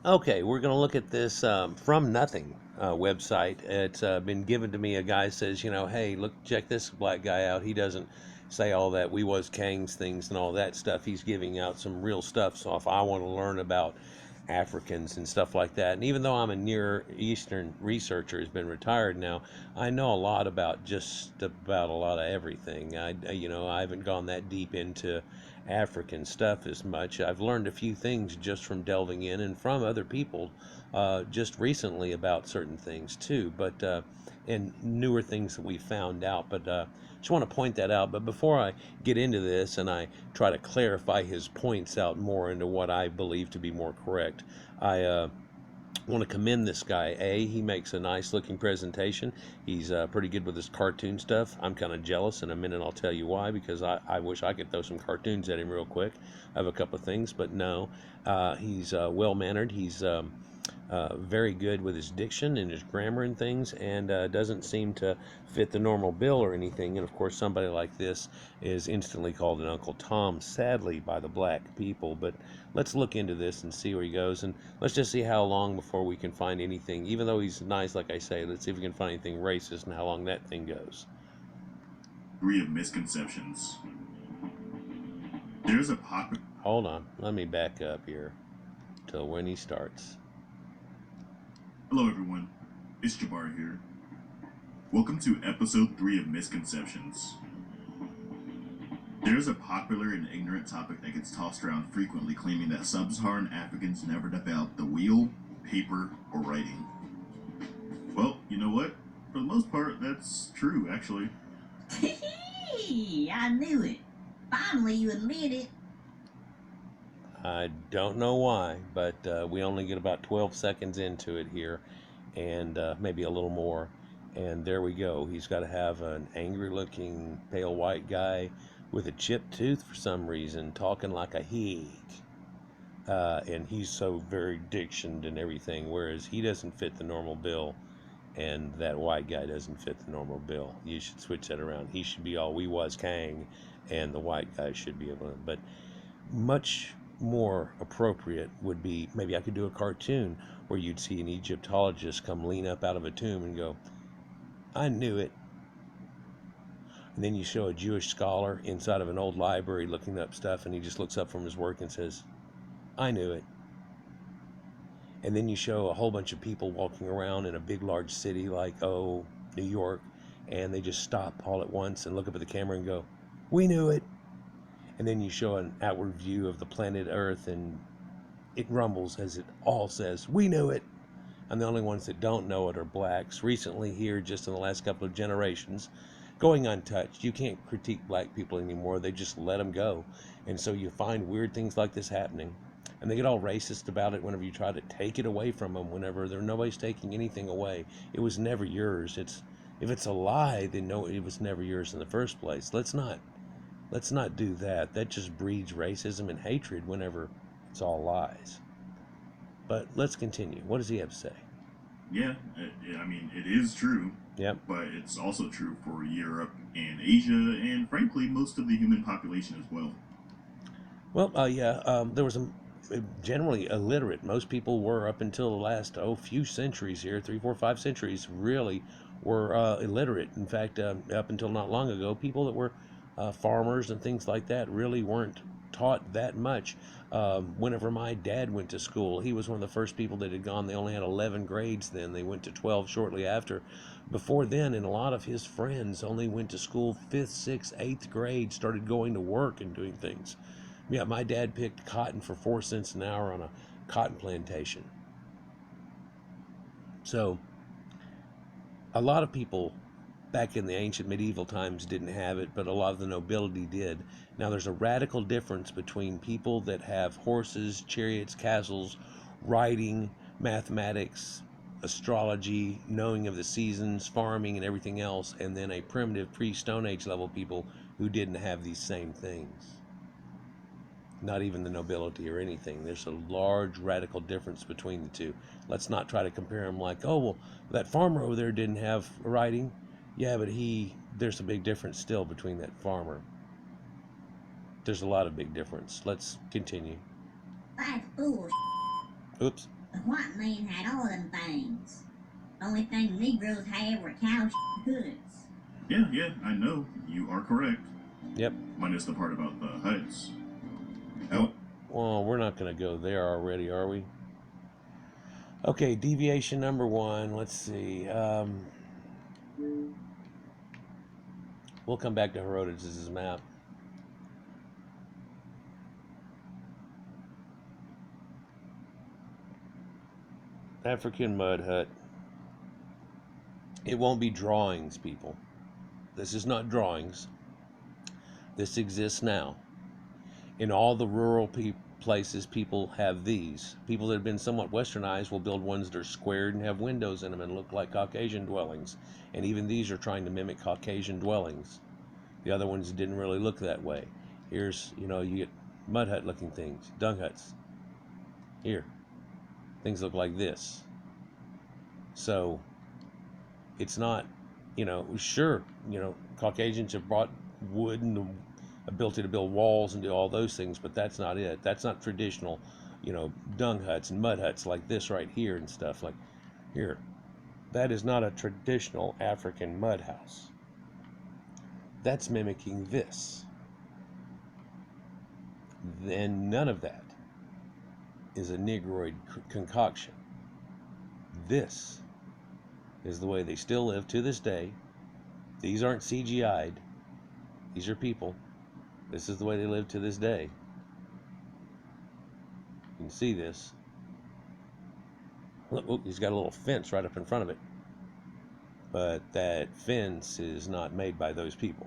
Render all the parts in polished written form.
Okay, we're going to look at this from nothing website. It's been given to me. A guy says, hey, look, check this black guy out. He doesn't say all that we was Kangs things and all that stuff. He's giving out some real stuff. So if I want to learn about Africans and stuff like that, and even though I'm a Near Eastern researcher, has been retired now, I know a lot about just about a lot of everything. I haven't gone that deep into African stuff as much. I've learned a few things just from delving in and from other people just recently about certain things too, and newer things that we found out. But just want to point that out. But before I get into this and I try to clarify his points out more into what I believe to be more correct, I want to commend this guy. He makes a nice looking presentation. He's pretty good with his cartoon stuff. I'm kind of jealous. In a minute I'll tell you why, because I wish I could throw some cartoons at him real quick. I have a couple of things, but no. He's well mannered. He's very good with his diction and his grammar and things, and doesn't seem to fit the normal bill or anything. And of course, somebody like this is instantly called an Uncle Tom, sadly, by the black people. But let's look into this and see where he goes, and let's just see how long before we can find anything. Even though he's nice, like I say, let's see if we can find anything racist and how long that thing goes. Degree of misconceptions. There's a popular. Hold on, let me back up here till when he starts. Hello, everyone. It's Jabbar here. Welcome to episode 3 of Misconceptions. There's a popular and ignorant topic that gets tossed around frequently, claiming that sub-Saharan Africans never developed the wheel, paper, or writing. Well, you know what? For the most part, that's true, actually. I knew it. Finally, you admit it. I don't know why, but we only get about 12 seconds into it here, and maybe a little more. And there we go. He's got to have an angry-looking, pale white guy with a chipped tooth for some reason, talking like a hig. And he's so very dictioned and everything, whereas he doesn't fit the normal bill, and that white guy doesn't fit the normal bill. You should switch that around. He should be all we was Kang, and the white guy should be able to. But much more appropriate would be, maybe I could do a cartoon where you'd see an Egyptologist come lean up out of a tomb and go, I knew it. And then you show a Jewish scholar inside of an old library looking up stuff, and he just looks up from his work and says, I knew it. And then you show a whole bunch of people walking around in a big large city like, New York, and they just stop all at once and look up at the camera and go, we knew it. And then you show an outward view of the planet Earth, and it rumbles as it all says, we knew it. And the only ones that don't know it are blacks. Recently here, just in the last couple of generations, going untouched. You can't critique black people anymore. They just let them go. And so you find weird things like this happening. And they get all racist about it whenever you try to take it away from them, whenever nobody's taking anything away. It was never yours. If it's a lie, then no, it was never yours in the first place. Let's not do that. That just breeds racism and hatred whenever it's all lies. But let's continue. What does he have to say? Yeah, I mean, it is true. Yep. But it's also true for Europe and Asia, and frankly, most of the human population as well. Well, there was generally illiterate. Most people were, up until the last few centuries here, 3, 4, 5 centuries, really were illiterate. In fact, up until not long ago, people that were farmers and things like that really weren't taught that much. Whenever my dad went to school, he was one of the first people that had gone. They only had 11 grades then. They went to 12 shortly after. Before then, and a lot of his friends only went to school 5th, 6th, 8th grade, started going to work and doing things. Yeah, my dad picked cotton for 4 cents an hour on a cotton plantation. So a lot of people back in the ancient medieval times didn't have it, but a lot of the nobility did. Now there's a radical difference between people that have horses, chariots, castles, writing, mathematics, astrology, knowing of the seasons, farming, and everything else, and then a primitive pre-Stone Age level people who didn't have these same things. Not even the nobility or anything. There's a large radical difference between the two. Let's not try to compare them like, that farmer over there didn't have writing. Yeah, but there's a big difference still between that farmer. There's a lot of big difference. Let's continue. That's bullshit. Oops. The white man had all them things. Only thing Negroes had were cow hoods. Yeah, I know. You are correct. Yep. Minus the part about the huts. Well, we're not going to go there already, are we? Okay, deviation number 1. Let's see. We'll come back to Herodotus' map. African mud hut. It won't be drawings, people. This is not drawings. This exists now. In all the rural places, people have these. People that have been somewhat westernized will build ones that are squared and have windows in them and look like Caucasian dwellings. And even these are trying to mimic Caucasian dwellings. The other ones didn't really look that way. Here's, you get mud hut looking things, dung huts. Here, things look like this. So it's not, sure, Caucasians have brought wood and ability to build walls and do all those things, but that's not it. That's not traditional, dung huts and mud huts like this right here and stuff like here. That is not a traditional African mud house. That's mimicking this. Then none of that is a Negroid concoction. This is the way they still live to this day. These aren't CGI'd. These are people. This is the way they live to this day. You can see this. Look, he's got a little fence right up in front of it. But that fence is not made by those people.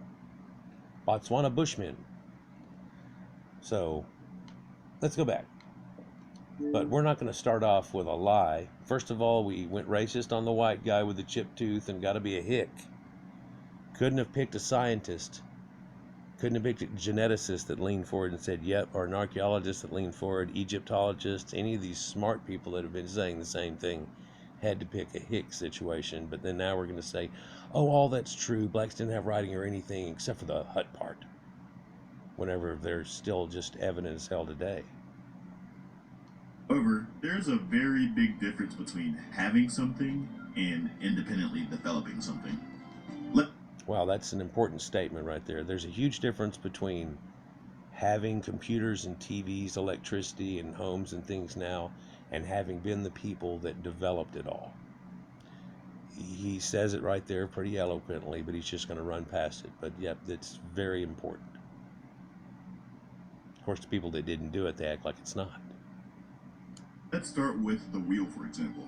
Botswana Bushmen. So, let's go back. But we're not going to start off with a lie. First of all, we went racist on the white guy with the chipped tooth and got to be a hick. Couldn't have picked a scientist. Couldn't have picked a geneticist that leaned forward and said, yep, or an archaeologist that leaned forward, Egyptologists, any of these smart people that have been saying the same thing had to pick a hick situation. But then now we're going to say, oh, all that's true. Blacks didn't have writing or anything except for the hut part. Whenever there's still just evidence held today. However, there's a very big difference between having something and independently developing something. Wow, that's an important statement right there. There's a huge difference between having computers and TVs, electricity and homes and things now, and having been the people that developed it all. He says it right there pretty eloquently, but he's just going to run past it. But yep, it's very important. Of course, the people that didn't do it, they act like it's not. Let's start with the wheel, for example.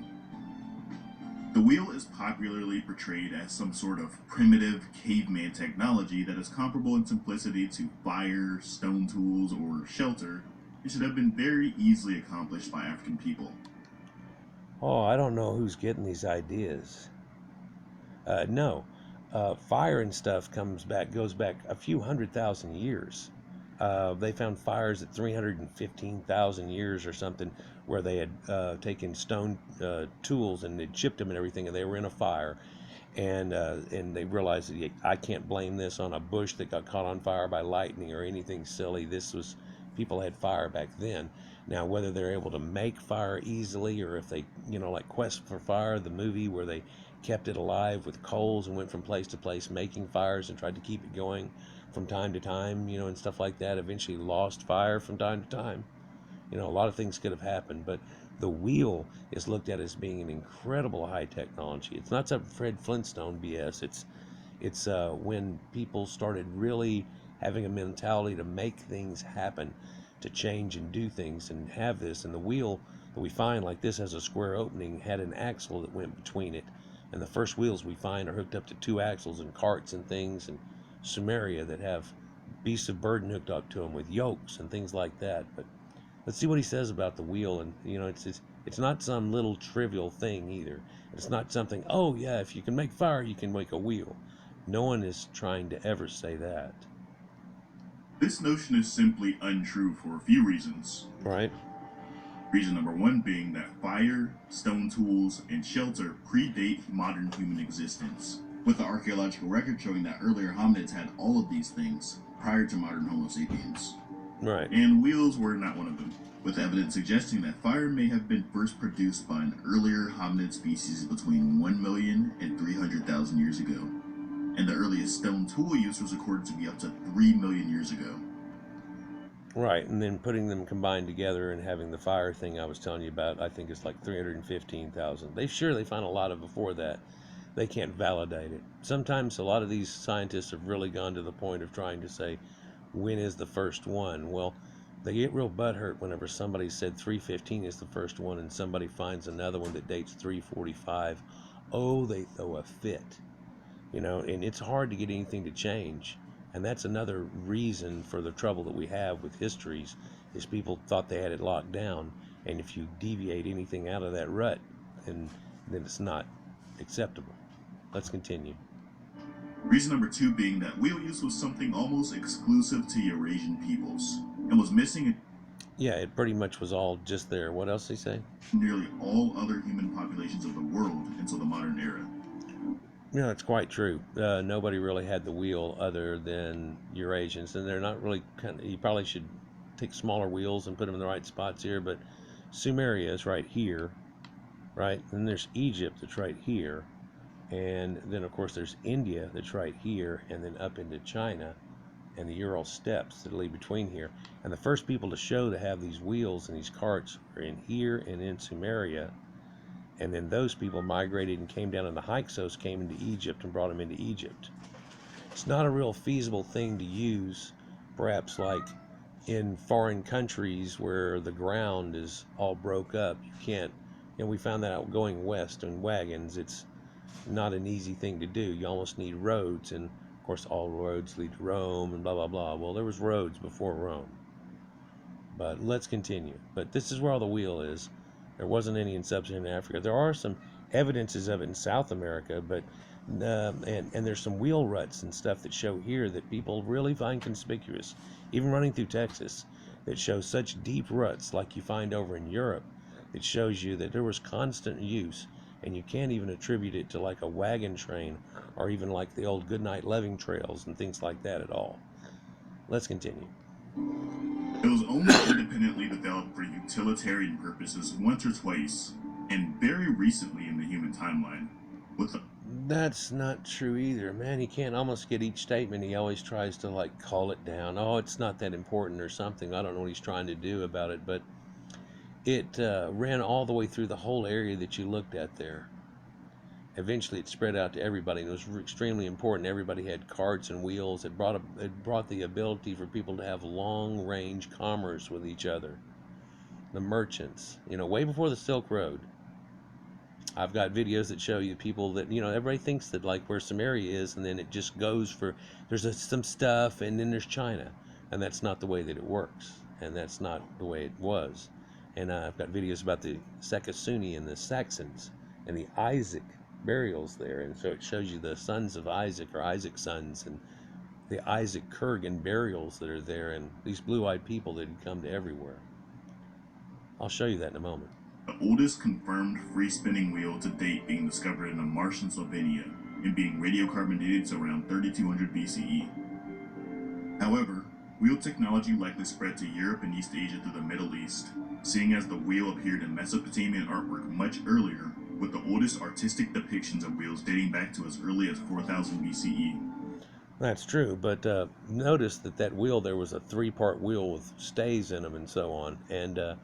The wheel is popularly portrayed as some sort of primitive caveman technology that is comparable in simplicity to fire, stone tools, or shelter. It should have been very easily accomplished by African people. Oh, I don't know who's getting these ideas. No, fire and stuff goes back a few 100,000 years. They found fires at 315,000 years or something, where they had taken stone tools and they chipped them and everything, and they were in a fire, and they realized that I can't blame this on a bush that got caught on fire by lightning or anything silly. People had fire back then. Now, whether they're able to make fire easily, or if they, like Quest for Fire, the movie where they kept it alive with coals and went from place to place making fires and tried to keep it going from time to time, and stuff like that, eventually lost fire from time to time. A lot of things could have happened, but the wheel is looked at as being an incredible high technology. It's not some Fred Flintstone BS. It's when people started really having a mentality to make things happen, to change and do things and have this. And the wheel that we find, like this, has a square opening, had an axle that went between it. And the first wheels we find are hooked up to 2 axles and carts and things, and Sumeria that have beasts of burden hooked up to them with yokes and things like that. But let's see what he says about the wheel. And it's not some little trivial thing either. It's not something, oh yeah, if you can make fire, you can make a wheel. No one is trying to ever say that. This notion is simply untrue for a few reasons. Right. Reason number 1 being that fire, stone tools, and shelter predate modern human existence, with the archaeological record showing that earlier hominids had all of these things prior to modern Homo sapiens. Right. And wheels were not one of them. with evidence suggesting that fire may have been first produced by an earlier hominid species between 1 million and 300,000 years ago, and the earliest stone tool use was recorded to be up to 3 million years ago. Right, and then putting them combined together and having the fire thing I was telling you about, I think it's like 315,000. They find a lot of before that. They can't validate it. Sometimes a lot of these scientists have really gone to the point of trying to say, when is the first one? Well, they get real butthurt whenever somebody said 315 is the first one and somebody finds another one that dates 345. Oh, they throw a fit. And it's hard to get anything to change. And that's another reason for the trouble that we have with histories, is people thought they had it locked down. And if you deviate anything out of that rut, then it's not acceptable. Let's continue. Reason number 2 being that wheel use was something almost exclusive to Eurasian peoples, and was missing in Yeah, it pretty much was all just there. What else they say? nearly all other human populations of the world until the modern era. Yeah, it's quite true. Nobody really had the wheel other than Eurasians, and they're not really you probably should take smaller wheels and put them in the right spots here, but Sumeria is right here, right? And there's Egypt that's right here, and then of course there's India that's right here, and then up into China and the Ural steppes that lead between here. And the first people to show to have these wheels and these carts are in here and in Sumeria. And then those people migrated and came down, and the Hyksos came into Egypt and brought them into Egypt. It's not a real feasible thing to use, perhaps like in foreign countries where the ground is all broke up. You can't, we found that out going west in wagons. It's not an easy thing to do. You almost need roads, and of course all roads lead to Rome and blah, blah, blah. Well, there was roads before Rome. But let's continue. But this is where all the wheel is. There wasn't any in sub-Saharan Africa. There are some evidences of it in South America, but and there's some wheel ruts and stuff that show here that people really find conspicuous, even running through Texas, that show such deep ruts like you find over in Europe. It shows you that there was constant use, and you can't even attribute it to like a wagon train or even like the old goodnight loving trails and things like that at all. Let's continue. It was only independently developed for utilitarian purposes once or twice, and very recently in the human timeline. That's not true either, man. He can't almost get each statement. He always tries to like call it down. Oh, it's not that important or something. I don't know what he's trying to do about it, but it ran all the way through the whole area that you looked at there. Eventually, it spread out to everybody, and it was extremely important. Everybody had carts and wheels. It brought the ability for people to have long-range commerce with each other. The merchants, way before the Silk Road. I've got videos that show you people that, everybody thinks that like where Samaria is, and then it just goes for, there's some stuff, and then there's China. And that's not the way that it works. And that's not the way it was. And I've got videos about the Sekasuni and the Saxons and the Isaac burials there, and so it shows you the sons of Isaac, or Isaac's sons, and the Isaac Kurgan burials that are there, and these blue-eyed people that had come to everywhere. I'll show you that in a moment. The oldest confirmed free-spinning wheel to date being discovered in the Martian Slovenia and being radiocarbon dated to around 3200 BCE. However, wheel technology likely spread to Europe and East Asia through the Middle East, seeing as the wheel appeared in Mesopotamian artwork much earlier, with the oldest artistic depictions of wheels dating back to as early as 4000 BCE. That's true, but notice that wheel, there was a 3-part wheel with stays in them and so on, and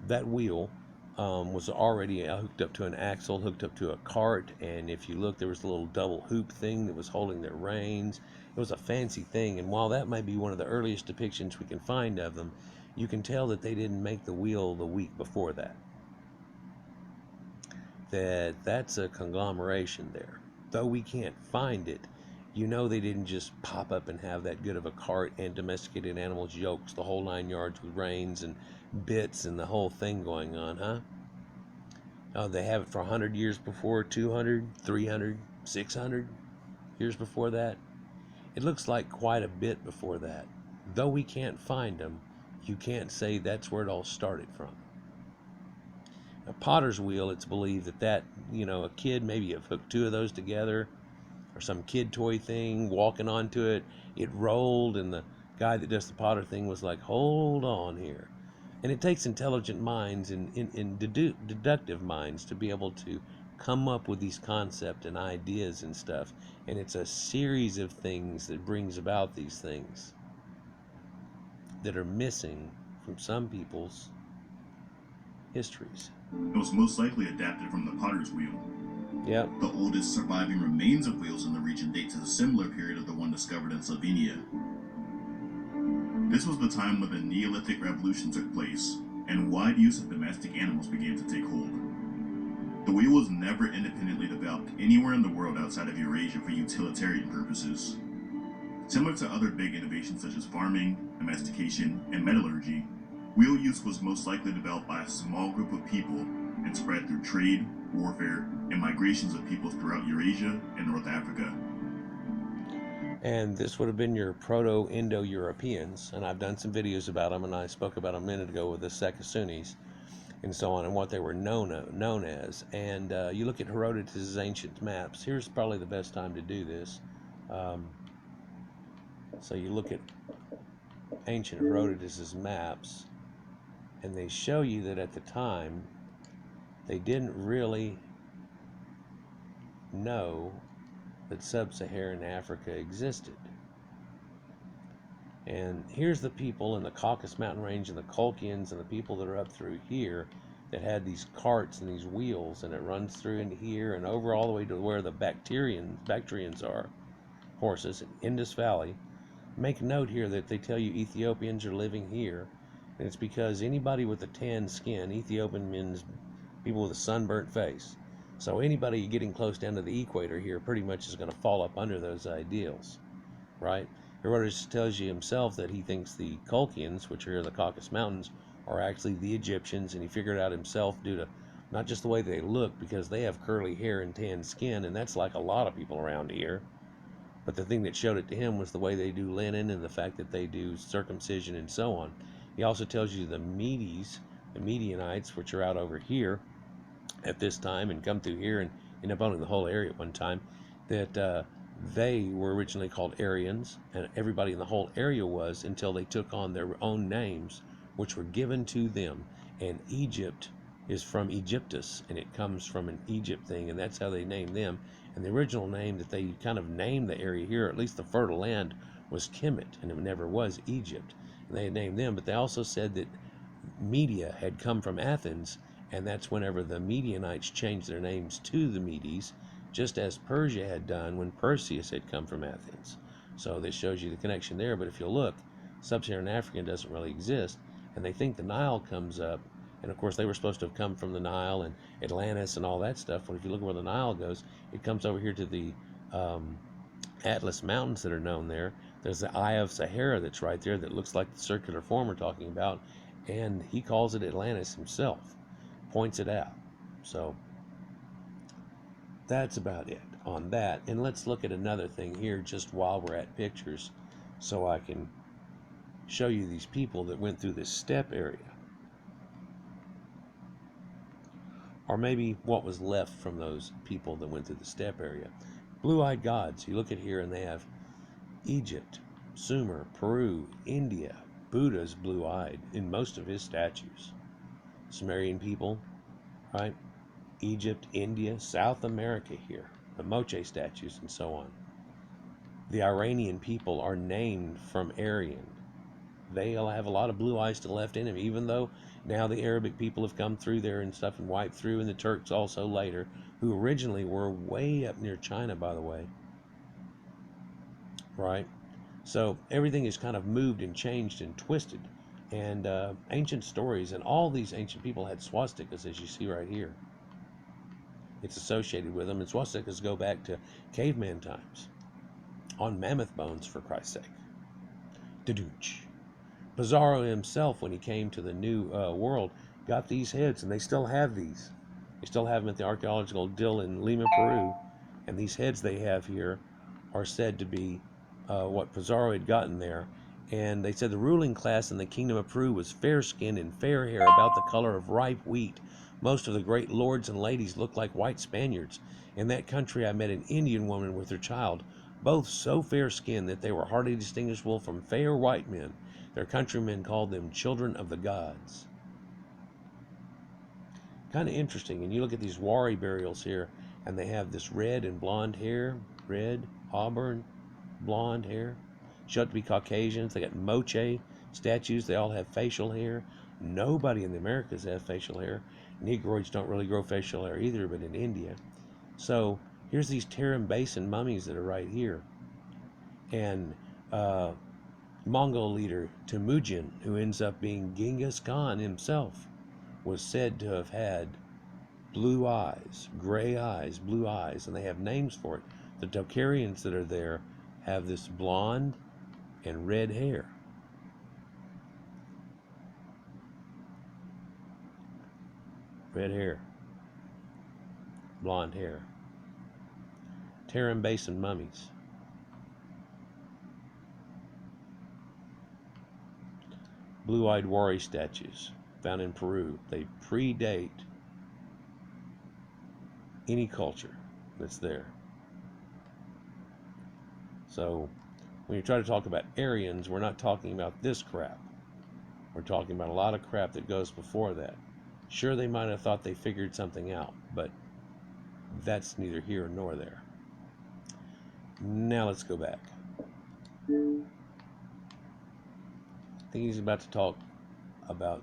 that wheel was already hooked up to an axle, hooked up to a cart, and if you look, there was a little double hoop thing that was holding their reins. It was a fancy thing, and while that might be one of the earliest depictions we can find of them, you can tell that they didn't make the wheel the week before that. That's a conglomeration there. Though we can't find it, they didn't just pop up and have that good of a cart and domesticated animals, yokes, the whole 9 yards with reins and bits and the whole thing going on, huh? Oh, they have it for 100 years before, 200, 300, 600 years before that. It looks like quite a bit before that. Though we can't find them, you can't say that's where it all started from. A potter's wheel, it's believed that a kid maybe have hooked 2 of those together, or some kid toy thing, walking onto it, it rolled, and the guy that does the potter thing was like, hold on here. And it takes intelligent minds and deductive minds to be able to come up with these concepts and ideas and stuff. And it's a series of things that brings about these things that are missing from some people's histories. It was most likely adapted from the potter's wheel. Yep. The oldest surviving remains of wheels in the region date to a similar period of the one discovered in Slovenia. This was the time when the Neolithic Revolution took place, and wide use of domestic animals began to take hold. The wheel was never independently developed anywhere in the world outside of Eurasia for utilitarian purposes. Similar to other big innovations such as farming, domestication, and metallurgy, wheel use was most likely developed by a small group of people and spread through trade, warfare, and migrations of peoples throughout Eurasia and North Africa. And this would have been your Proto-Indo-Europeans, and I've done some videos about them, and I spoke about them a minute ago with the Sekasunis and so on, and what they were known as. And you look at Herodotus' ancient maps. Here's probably the best time to do this. So you look at ancient Herodotus' maps, and they show you that at the time, they didn't really know that sub-Saharan Africa existed. And here's the people in the Caucasus Mountain Range and the Colchians and the people that are up through here that had these carts and these wheels, and it runs through into here and over all the way to where the Bactrians are, horses, in Indus Valley. Make note here that they tell you Ethiopians are living here, and it's because anybody with a tan skin, Ethiopian means people with a sunburnt face. So anybody getting close down to the equator here pretty much is going to fall up under those ideals, right? Herodotus tells you himself that he thinks the Colchians, which are here in the Caucasus Mountains, are actually the Egyptians, and he figured it out himself due to not just the way they look, because they have curly hair and tan skin, and that's like a lot of people around here. But the thing that showed it to him was the way they do linen and the fact that they do circumcision and so on. He also tells you the Medes, the Medianites, which are out over here at this time and come through here and end up owning the whole area at one time, that they were originally called Aryans, and everybody in the whole area was, until they took on their own names, which were given to them. And Egypt is from Egyptus, and it comes from an Egypt thing, and that's how they named them. And the original name that they kind of named the area here, at least the fertile land, was Kemet, and it never was Egypt. And they had named them, but they also said that Media had come from Athens, and that's whenever the Medianites changed their names to the Medes, just as Persia had done when Perseus had come from Athens. So this shows you the connection there. But if you look, sub-Saharan Africa doesn't really exist, and they think the Nile comes up, and of course they were supposed to have come from the Nile and Atlantis and all that stuff. But if you look where the Nile goes, it comes over here to the Atlas Mountains that are known there. There's the Eye of Sahara that's right there that looks like the circular form we're talking about, and he calls it Atlantis himself, points it out. So that's about it on that. And let's look at another thing here just while we're at pictures, so I can show you these people that went through this steppe area, or maybe what was left from those people that went through the steppe area. Blue-eyed gods. You look at here and they have Egypt, Sumer, Peru, India. Buddha's blue-eyed in most of his statues. Sumerian people, right? Egypt, India, South America here, the Moche statues and so on. The Iranian people are named from Aryan. They'll have a lot of blue eyes to the left in them, even though now the Arabic people have come through there and stuff and wiped through, and the Turks also later, who originally were way up near China, by the way. Right? So everything is kind of moved and changed and twisted. And ancient stories, and all these ancient people had swastikas, as you see right here. It's associated with them, and swastikas go back to caveman times, on mammoth bones, for Christ's sake. Dadunch. Pizarro himself, when he came to the New World, got these heads, and they still have these. They still have them at the archaeological dill in Lima, Peru, and these heads they have here are said to be what Pizarro had gotten there. And they said the ruling class in the kingdom of Peru was fair-skinned and fair hair, about the color of ripe wheat. Most of the great lords and ladies looked like white Spaniards. In that country I met an Indian woman with her child, both so fair-skinned that they were hardly distinguishable from fair white men. Their countrymen called them children of the gods. Kind of interesting. And you look at these Wari burials here, and they have this red and blonde hair, red, auburn, blonde hair. Show to be Caucasians. They got Moche statues. They all have facial hair. Nobody in the Americas has facial hair. Negroids don't really grow facial hair either, but in India. So here's these Tarim Basin mummies that are right here. And Mongol leader Temujin, who ends up being Genghis Khan himself, was said to have had blue eyes, gray eyes, blue eyes, and they have names for it. The Tocharians that are there have this blonde and red hair. Red hair, blonde hair. Tarim Basin mummies. Blue-eyed Wari statues found in Peru. They predate any culture that's there. So when you try to talk about Aryans, we're not talking about this crap. We're talking about a lot of crap that goes before that. Sure, they might have thought they figured something out, but that's neither here nor there. Now let's go back. I think he's about to talk about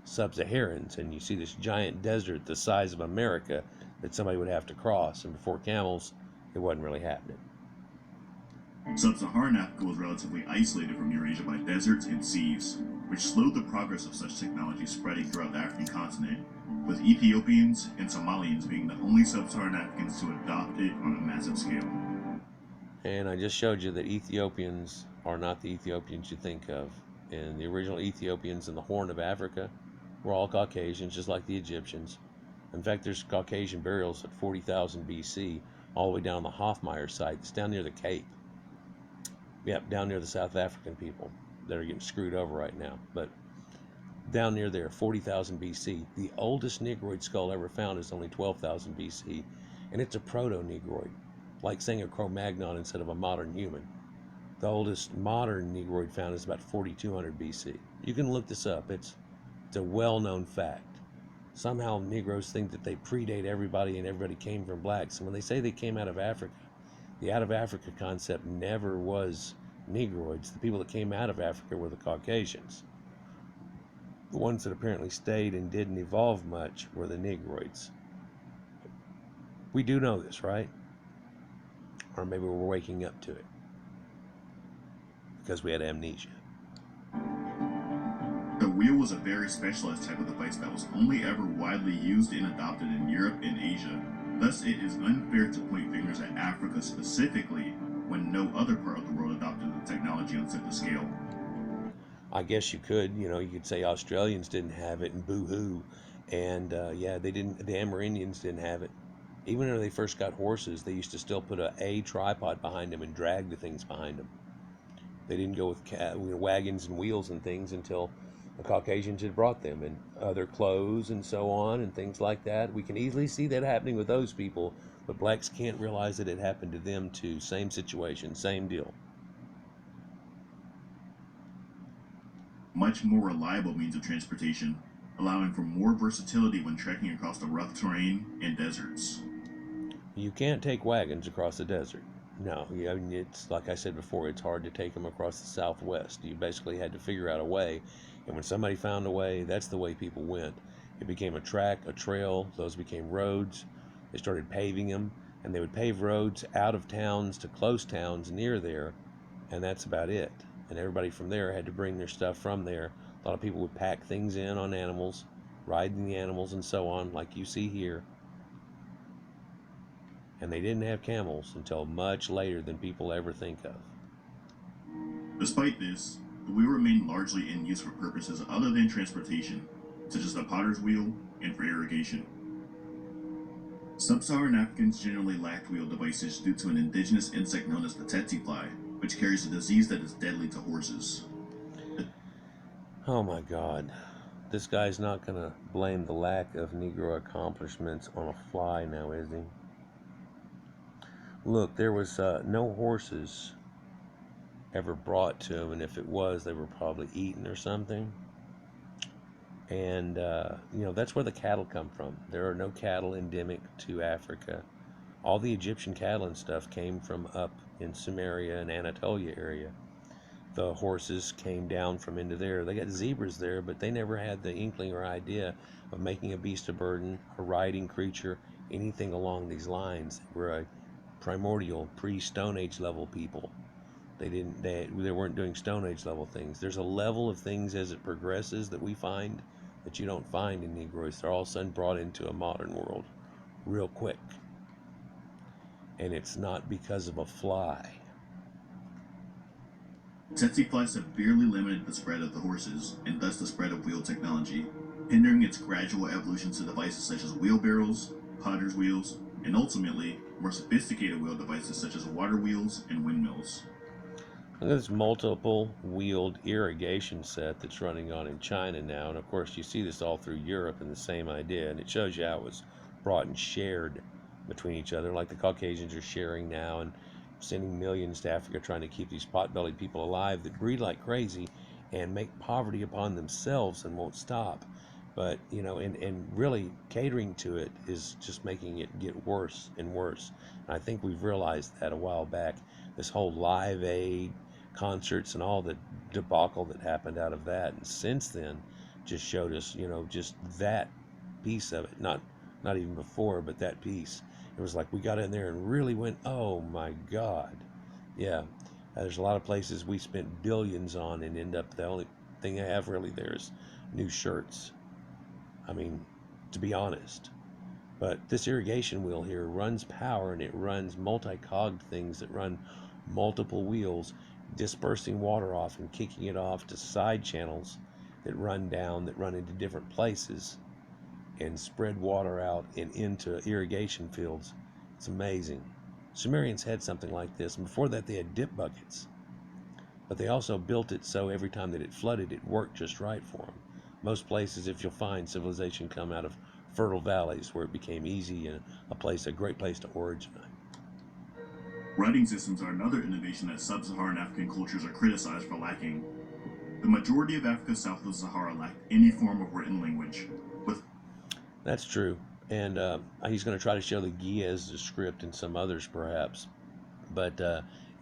sub-Saharans, and you see this giant desert the size of America that somebody would have to cross, and before camels, it wasn't really happening. Sub-Saharan Africa was relatively isolated from Eurasia by deserts and seas, which slowed the progress of such technology spreading throughout the African continent, with Ethiopians and Somalians being the only sub-Saharan Africans to adopt it on a massive scale. And I just showed you that Ethiopians are not the Ethiopians you think of. And the original Ethiopians in the Horn of Africa were all Caucasians, just like the Egyptians. In fact, there's Caucasian burials at 40,000 BC, all the way down the Hofmeyr site. It's down near the Cape. Yep, down near the South African people that are getting screwed over right now. But down near there, 40,000 BC. The oldest Negroid skull ever found is only 12,000 BC, and it's a proto-Negroid, like saying a Cro-Magnon instead of a modern human. The oldest modern Negroid found is about 4,200 BC. You can look this up. It's a well-known fact. Somehow Negroes think that they predate everybody and everybody came from blacks. And when they say they came out of Africa, the out of Africa concept never was Negroids. The people that came out of Africa were the Caucasians. The ones that apparently stayed and didn't evolve much were the Negroids. We do know this, right? Or maybe we're waking up to it because we had amnesia. The wheel was a very specialized type of device that was only ever widely used and adopted in Europe and Asia. Thus, it is unfair to point fingers at Africa specifically when no other part of the world adopted the technology on such a scale. I guess you could, you could say Australians didn't have it and boo-hoo. And yeah, they didn't, the Amerindians didn't have it. Even when they first got horses, they used to still put a tripod behind them and drag the things behind them. They didn't go with wagons and wheels and things until the Caucasians had brought them, and other clothes and so on and things like that. We can easily see that happening with those people, but blacks can't realize that it happened to them too. Same situation, same deal. Much more reliable means of transportation, allowing for more versatility when trekking across the rough terrain and deserts. You can't take wagons across the desert. No, I mean, it's like I said before, it's hard to take them across the Southwest. You basically had to figure out a way, and when somebody found a way, that's the way people went. It became a track, a trail, those became roads. They started paving them, and they would pave roads out of towns to close towns near there, and that's about it. And everybody from there had to bring their stuff from there. A lot of people would pack things in on animals, riding the animals and so on, like you see here. And they didn't have camels until much later than people ever think of. Despite this, the wheel remained largely in use for purposes other than transportation, such as the potter's wheel and for irrigation. Sub-Saharan Africans generally lacked wheel devices due to an indigenous insect known as the tsetse fly, which carries a disease that is deadly to horses. Oh my God. This guy's not going to blame the lack of Negro accomplishments on a fly now, is he? Look, there was no horses ever brought to him, and if it was, they were probably eaten or something. And, that's where the cattle come from. There are no cattle endemic to Africa. All the Egyptian cattle and stuff came from up in Sumeria and Anatolia area. The horses came down from into there. They got zebras there, but they never had the inkling or idea of making a beast of burden, a riding creature, anything along these lines. They were a primordial, pre-Stone Age level people. They weren't doing Stone Age level things. There's a level of things as it progresses that we find that you don't find in Negroids. They're all of a sudden brought into a modern world real quick. And it's not because of a fly. Tsetse flies severely limited the spread of the horses, and thus the spread of wheel technology, hindering its gradual evolution to devices such as wheelbarrows, potter's wheels, and ultimately, more sophisticated wheel devices such as water wheels and windmills. Look at this multiple wheeled irrigation set that's running on in China now. And of course, you see this all through Europe and the same idea. And it shows you how it was brought and shared between each other, like the Caucasians are sharing now and sending millions to Africa trying to keep these pot-bellied people alive that breed like crazy and make poverty upon themselves and won't stop. But, and really catering to it is just making it get worse and worse. And I think we've realized that a while back. This whole Live Aid concerts and all the debacle that happened out of that, and since then just showed us, just that piece of it, not even before, but that piece. It was like we got in there and really went, oh my God. Yeah, there's a lot of places we spent billions on and end up the only thing I have really there is new shirts. I mean, to be honest. But this irrigation wheel here runs power, and it runs multi-cogged things that run multiple wheels, dispersing water off and kicking it off to side channels that run down, that run into different places and spread water out and into irrigation fields. It's amazing. Sumerians had something like this, and before that they had dip buckets. But they also built it so every time that it flooded, it worked just right for them. Most places, if you'll find, civilization come out of fertile valleys where it became easy and a great place to originate. Writing systems are another innovation that sub-Saharan African cultures are criticized for lacking. The majority of Africa south of the Sahara lacked any form of written language. That's true. And he's going to try to show the Giaz script and some others perhaps. But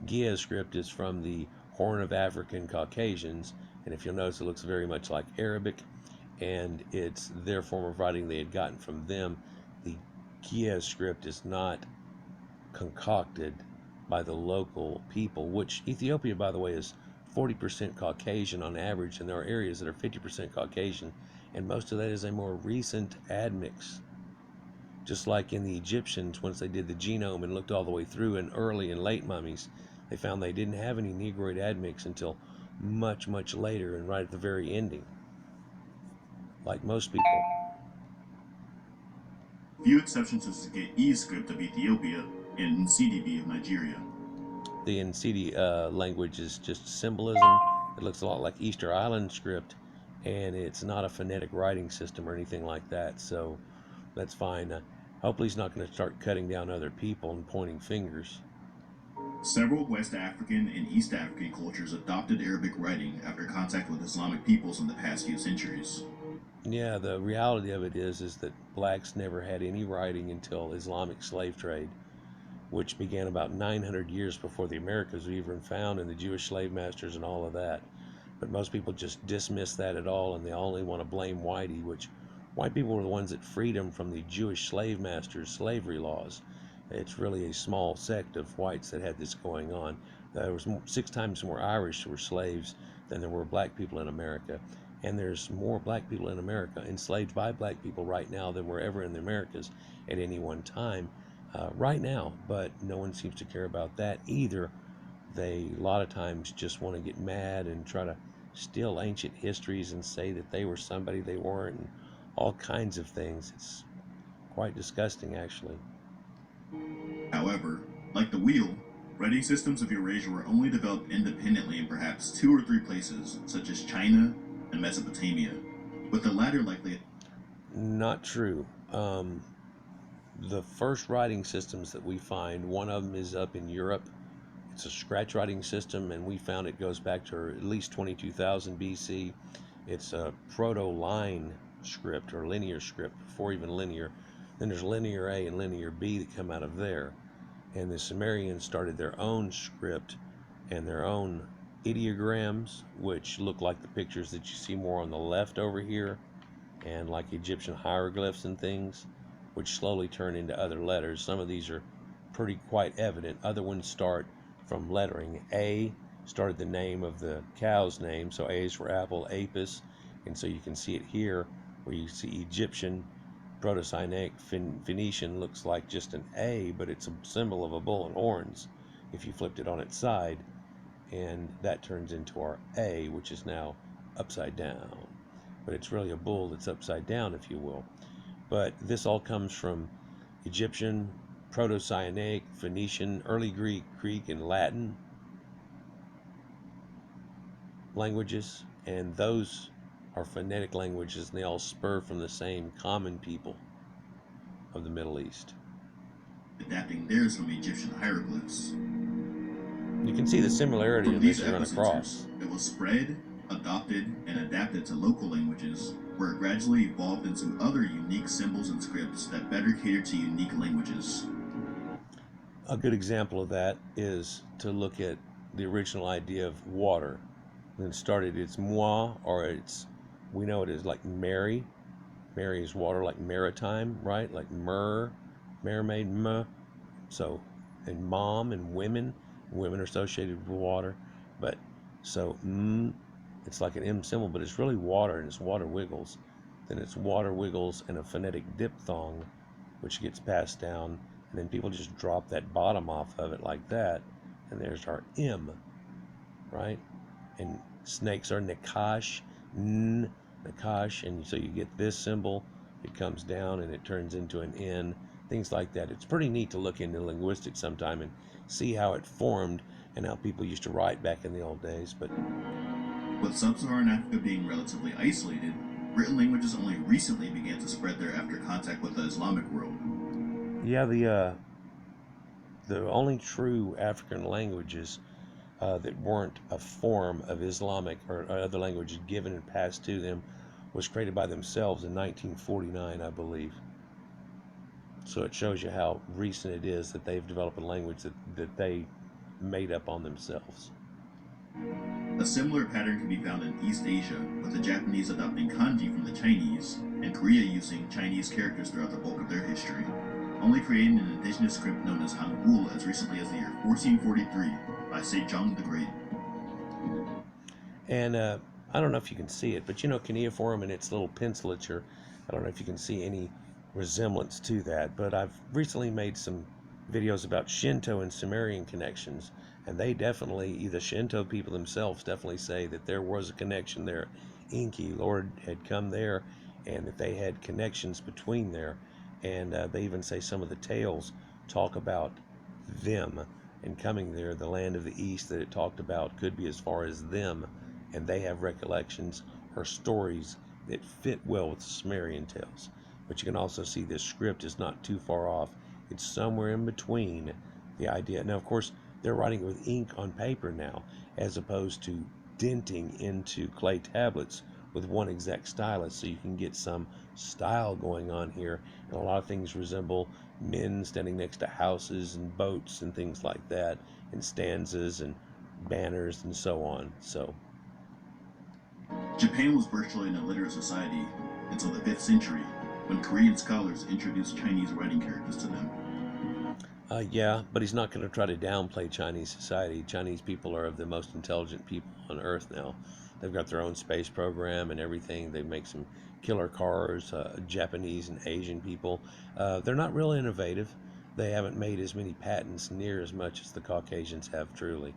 Giaz script is from the Horn of African Caucasians. And if you'll notice, it looks very much like Arabic. And it's their form of writing they had gotten from them. The Giaz script is not concocted by the local people, which Ethiopia, by the way, is 40% Caucasian on average, and there are areas that are 50% Caucasian, and most of that is a more recent admix. Just like in the Egyptians, once they did the genome and looked all the way through in early and late mummies, they found they didn't have any Negroid admix until much, much later and right at the very ending, like most people. Few exceptions to the E script of Ethiopia and CDB of Nigeria. The Nsidi language is just symbolism. It looks a lot like Easter Island script, and it's not a phonetic writing system or anything like that, so that's fine. Hopefully he's not going to start cutting down other people and pointing fingers. Several West African and East African cultures adopted Arabic writing after contact with Islamic peoples in the past few centuries. Yeah, the reality of it is that blacks never had any writing until Islamic slave trade, which began about 900 years before the Americas were even found, and the Jewish slave masters and all of that. But most people just dismiss that at all, and they only want to blame Whitey, which white people were the ones that freed them from the Jewish slave masters' slavery laws. It's really a small sect of whites that had this going on. There was 6 times more Irish who were slaves than there were black people in America. And there's more black people in America enslaved by black people right now than were ever in the Americas at any one time. Right now, but no one seems to care about that either. They a lot of times just want to get mad and try to steal ancient histories and say that they were somebody they weren't, and all kinds of things. It's quite disgusting, actually. However, like the wheel, writing systems of Eurasia were only developed independently in perhaps 2 or 3 places, such as China and Mesopotamia, with the latter likely... Not true. The first writing systems that we find, one of them is up in Europe. It's a scratch writing system, and we found it goes back to at least 22,000 BC. It's a proto-line script or linear script before even linear. Then there's linear A and linear B that come out of there. And the Sumerians started their own script and their own ideograms, which look like the pictures that you see more on the left over here, and like Egyptian hieroglyphs and things, which slowly turn into other letters. Some of these are pretty quite evident. Other ones start from lettering. A started the name of the cow's name, so A is for apple, Apis, and so you can see it here where you see Egyptian, Proto-Sinaitic, Phoenician looks like just an A, but it's a symbol of a bull and horns if you flipped it on its side, and that turns into our A, which is now upside down. But it's really a bull that's upside down, if you will. But this all comes from Egyptian, Proto-Sinaitic, Phoenician, early Greek, and Latin languages, and those are phonetic languages, and they all spur from the same common people of the Middle East. Adapting theirs from Egyptian hieroglyphs. You can see the similarity From in these this run across. epicenters, it was spread, adopted, and adapted to local languages, where it gradually evolved into other unique symbols and scripts that better cater to unique languages. A good example of that is to look at the original idea of water. And it started its moi, or its, we know it is like Mary. Mary is water, like maritime, right? Like mermaid, So, and mom and women are associated with water. But, so, it's like an M symbol, but it's really water, and it's water wiggles. Then it's water wiggles and a phonetic diphthong, which gets passed down, and then people just drop that bottom off of it like that, and there's our M, right? And snakes are nakash, nakash, and so you get this symbol, it comes down and it turns into an N, things like that. It's pretty neat to look into linguistics sometime and see how it formed and how people used to write back in the old days. But with sub-Saharan Africa being relatively isolated, written languages only recently began to spread there after contact with the Islamic world. Yeah, the only true African languages that weren't a form of Islamic or other languages given and passed to them was created by themselves in 1949, I believe. So it shows you how recent it is that they've developed a language that they made up on themselves. A similar pattern can be found in East Asia, with the Japanese adopting kanji from the Chinese, and Korea using Chinese characters throughout the bulk of their history, only creating an indigenous script known as Hangul as recently as the year 1443 by Sejong the Great. And I don't know if you can see it, but you know cuneiform and its little pencilature, I don't know if you can see any resemblance to that, but I've recently made some videos about Shinto and Sumerian connections, and they definitely, the Shinto people themselves definitely say that there was a connection there. Enki, Lord, had come there, and that they had connections between there, and they even say some of the tales talk about them and coming there. The land of the east that it talked about could be as far as them, and they have recollections or stories that fit well with the Sumerian tales. But you can also see this script is not too far off. It's somewhere in between the idea. Now, of course, they're writing with ink on paper now, as opposed to denting into clay tablets with one exact stylus, so you can get some style going on here. And a lot of things resemble men standing next to houses and boats and things like that, and stanzas and banners and so on. So Japan was virtually an illiterate society until the 5th century, when Korean scholars introduced Chinese writing characters to them. Yeah, but he's not going to try to downplay Chinese society. Chinese people are of the most intelligent people on earth now. They've got their own space program and everything. They make some killer cars, Japanese and Asian people. They're not real innovative. They haven't made as many patents near as much as the Caucasians have, truly.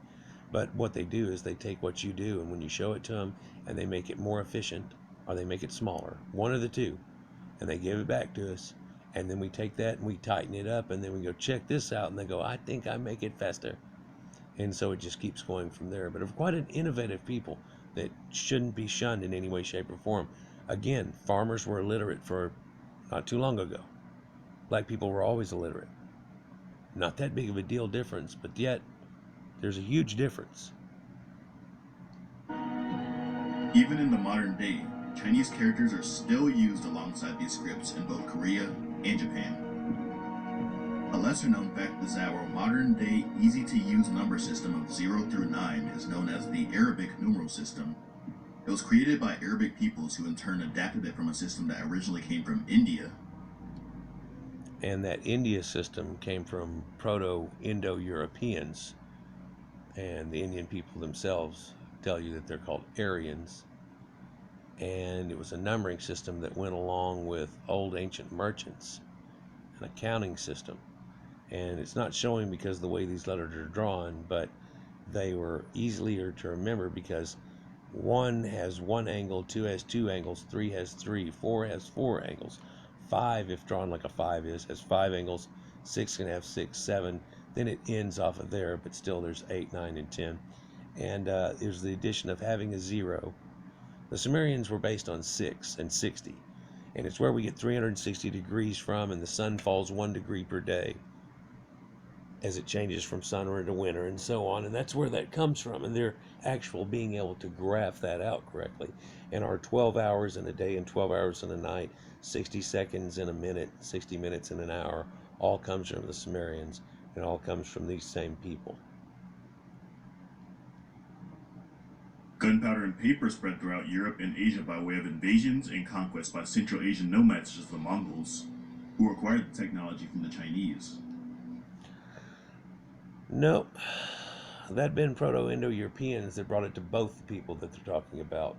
But what they do is they take what you do, and when you show it to them, and they make it more efficient, or they make it smaller, one of the two, and they give it back to us, and then we take that and we tighten it up, and then we go check this out, and they go, I think I make it faster. And so it just keeps going from there. But of quite an innovative people that shouldn't be shunned in any way, shape, or form. Again, farmers were illiterate for not too long ago. Black people were always illiterate. Not that big of a deal difference, but yet there's a huge difference. Even in the modern day, Chinese characters are still used alongside these scripts in both Korea and Japan. A lesser known fact is that our modern day easy to use number system of 0 through 9 is known as the Arabic numeral system. It was created by Arabic peoples who in turn adapted it from a system that originally came from India. And that India system came from Proto-Indo-Europeans, and the Indian people themselves tell you that they're called Aryans. And it was a numbering system that went along with old ancient merchants, an accounting system. And it's not showing because of the way these letters are drawn, but they were easier to remember because 1 has 1 angle, 2 has 2 angles, 3 has 3, 4 has 4 angles, 5, if drawn like a 5 is, has 5 angles, 6 can have 6, 7, then it ends off of there, but still there's 8, 9, and 10. And there's the addition of having a 0. The Sumerians were based on 6 and 60, and it's where we get 360 degrees from, and the sun falls 1 degree per day as it changes from summer to winter and so on, and that's where that comes from, and they're actual being able to graph that out correctly. And our 12 hours in a day and 12 hours in a night, 60 seconds in a minute, 60 minutes in an hour, all comes from the Sumerians, and all comes from these same people. Gunpowder and paper spread throughout Europe and Asia by way of invasions and conquests by Central Asian nomads such as the Mongols, who acquired the technology from the Chinese. Nope. That'd been Proto-Indo-Europeans that brought it to both the people that they're talking about.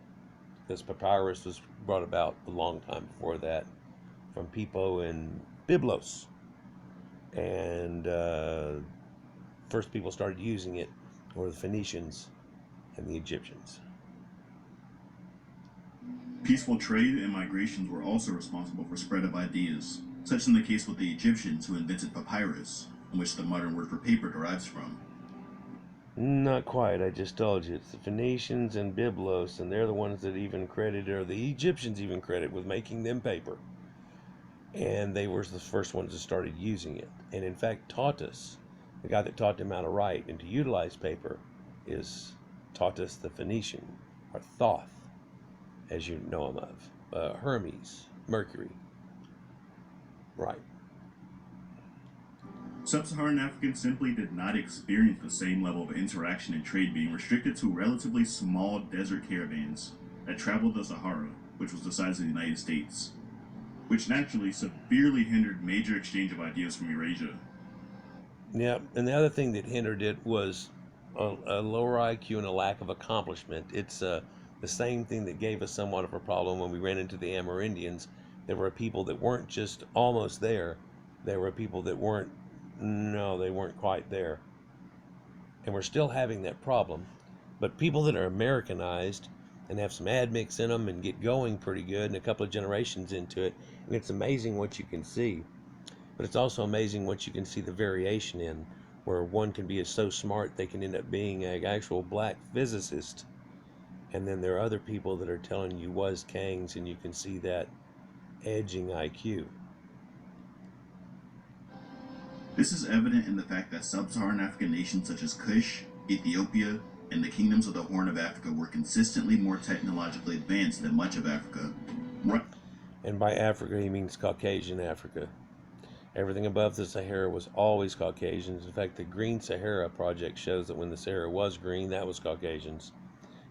This papyrus was brought about a long time before that from Pepo and Byblos. And first people started using it were the Phoenicians and the Egyptians. Peaceful trade and migrations were also responsible for spread of ideas, such in the case with the Egyptians who invented papyrus, in which the modern word for paper derives from. Not quite. I just told you. It's the Phoenicians and Byblos, and they're the ones that even credited, or the Egyptians even credit, with making them paper. And they were the first ones that started using it. And in fact taught us, the guy that taught them how to write and to utilize paper taught us the Phoenician, or Thoth, as you know him of. Hermes, Mercury. Right. Sub-Saharan Africans simply did not experience the same level of interaction and trade, being restricted to relatively small desert caravans that traveled the Sahara, which was the size of the United States, which naturally severely hindered major exchange of ideas from Eurasia. Yeah, and the other thing that hindered it was a lower IQ and a lack of accomplishment. It's the same thing that gave us somewhat of a problem when we ran into the Amerindians. There were people that weren't just almost there. There were people that weren't quite there. And we're still having that problem. But people that are Americanized and have some admix in them and get going pretty good and a couple of generations into it, and it's amazing what you can see. But it's also amazing what you can see the variation in, where one can be so smart they can end up being an actual black physicist. And then there are other people that are telling you was Kangs, and you can see that edging IQ. This is evident in the fact that sub-Saharan African nations such as Kush, Ethiopia, and the kingdoms of the Horn of Africa were consistently more technologically advanced than much of Africa. And by Africa, he means Caucasian Africa. Everything above the Sahara was always Caucasians. In fact, the Green Sahara project shows that when the Sahara was green, that was Caucasians.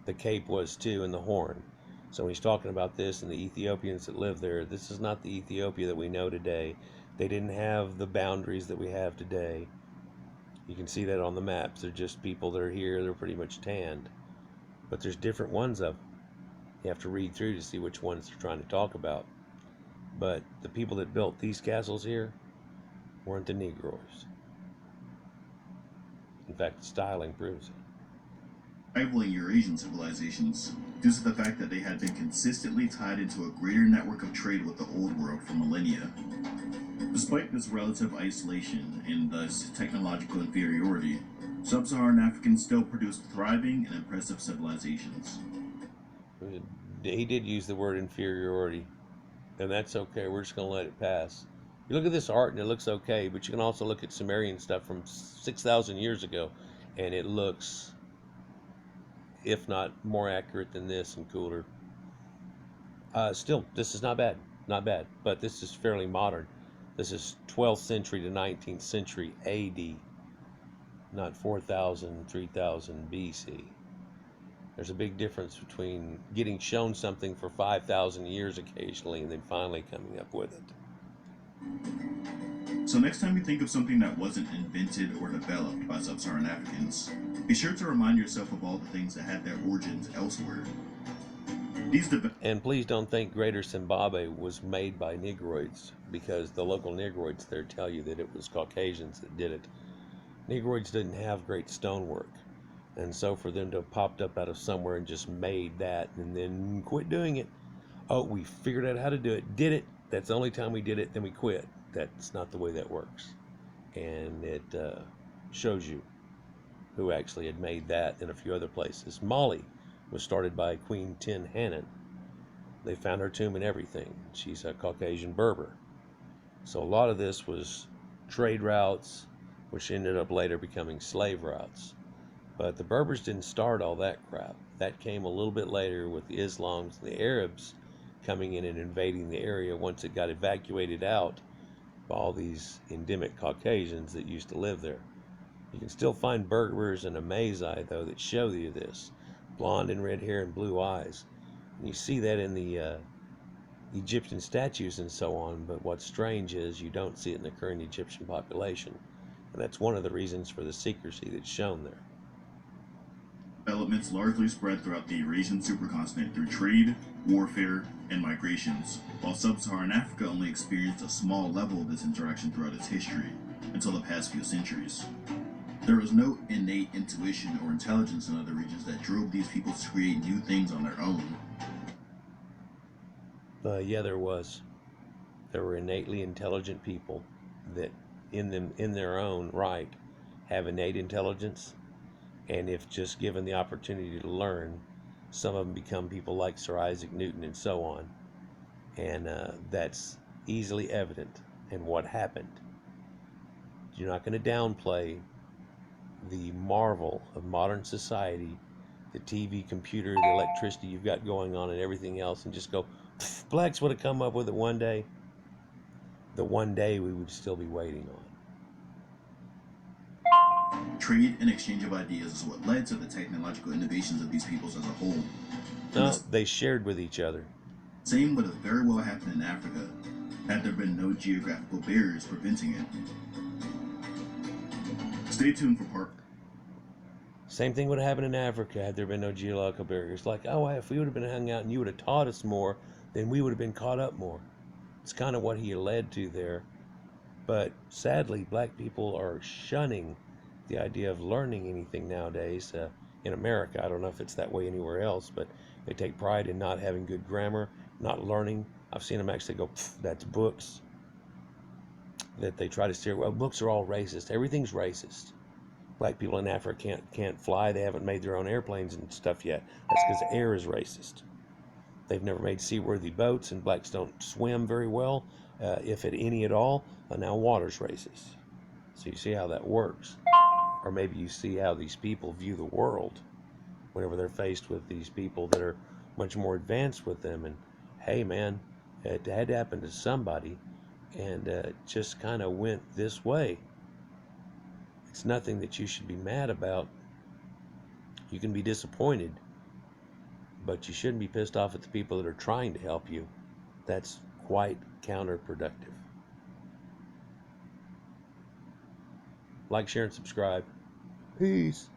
The Cape was too, and the Horn. So when he's talking about this and the Ethiopians that live there, this is not the Ethiopia that we know today. They didn't have the boundaries that we have today. You can see that on the maps. They're just people that are here. They're pretty much tanned. But there's different ones of them. You have to read through to see which ones they're trying to talk about. But the people that built these castles here weren't the Negroes. In fact, the styling proves it. Rivaling Eurasian civilizations, due to the fact that they had been consistently tied into a greater network of trade with the Old World for millennia. Despite this relative isolation and thus technological inferiority, sub-Saharan Africans still produced thriving and impressive civilizations. He did use the word inferiority, and that's okay. We're just going to let it pass. You look at this art and it looks okay, but you can also look at Sumerian stuff from 6,000 years ago, and it looks if not more accurate than this and cooler. Still, this is not bad, not bad, but this is fairly modern. This is 12th century to 19th century AD, not 4000, 3000 BC. There's a big difference between getting shown something for 5,000 years occasionally and then finally coming up with it. So next time you think of something that wasn't invented or developed by sub-Saharan Africans, be sure to remind yourself of all the things that had their origins elsewhere. And please don't think Greater Zimbabwe was made by Negroids, because the local Negroids there tell you that it was Caucasians that did it. Negroids didn't have great stonework, and so for them to have popped up out of somewhere and just made that and then quit doing it, oh, we figured out how to do it, did it, that's the only time we did it, then we quit. That's not the way that works. And it shows you who actually had made that in a few other places. Mali was started by Queen Tin Hanan. They found her tomb and everything. She's a Caucasian Berber. So a lot of this was trade routes, which ended up later becoming slave routes. But the Berbers didn't start all that crap. That came a little bit later with the Islams and the Arabs coming in and invading the area once it got evacuated out by all these endemic Caucasians that used to live there. You can still find Berbers and Amazigh, though, that show you this. Blonde and red hair and blue eyes. And you see that in the Egyptian statues and so on, but what's strange is you don't see it in the current Egyptian population. And that's one of the reasons for the secrecy that's shown there. Developments largely spread throughout the Eurasian supercontinent through trade, warfare, and migrations, while sub-Saharan Africa only experienced a small level of this interaction throughout its history, until the past few centuries. There was no innate intuition or intelligence in other regions that drove these people to create new things on their own. Yeah, there was. There were innately intelligent people that, in their own right, have innate intelligence, and if just given the opportunity to learn, some of them become people like Sir Isaac Newton and so on, and that's easily evident in what happened. You're not going to downplay the marvel of modern society, the TV, computer, the electricity you've got going on and everything else, and just go, blacks would have come up with it one day. The one day we would still be waiting on. Trade and exchange of ideas is what led to the technological innovations of these peoples as a whole. No, they shared with each other. Same would have very well happened in Africa, had there been no geographical barriers preventing it. Stay tuned for part. Same thing would have happened in Africa had there been no geological barriers. Like, oh, if we would have been hung out and you would have taught us more, then we would have been caught up more. It's kind of what he led to there. But sadly, black people are shunning the idea of learning anything nowadays. In America, I don't know if it's that way anywhere else, but they take pride in not having good grammar, not learning. I've seen them actually go, that's books. That they try to steer, well, books are all racist. Everything's racist. Black people in Africa can't fly. They haven't made their own airplanes and stuff yet. That's because air is racist. They've never made seaworthy boats, and blacks don't swim very well, if at any at all. Now water's racist. So you see how that works. Or maybe you see how these people view the world whenever they're faced with these people that are much more advanced with them. And hey, man, it had to happen to somebody, and it just kind of went this way. It's nothing that you should be mad about. You can be disappointed, but you shouldn't be pissed off at the people that are trying to help you. That's quite counterproductive. Like, share, and subscribe. Peace.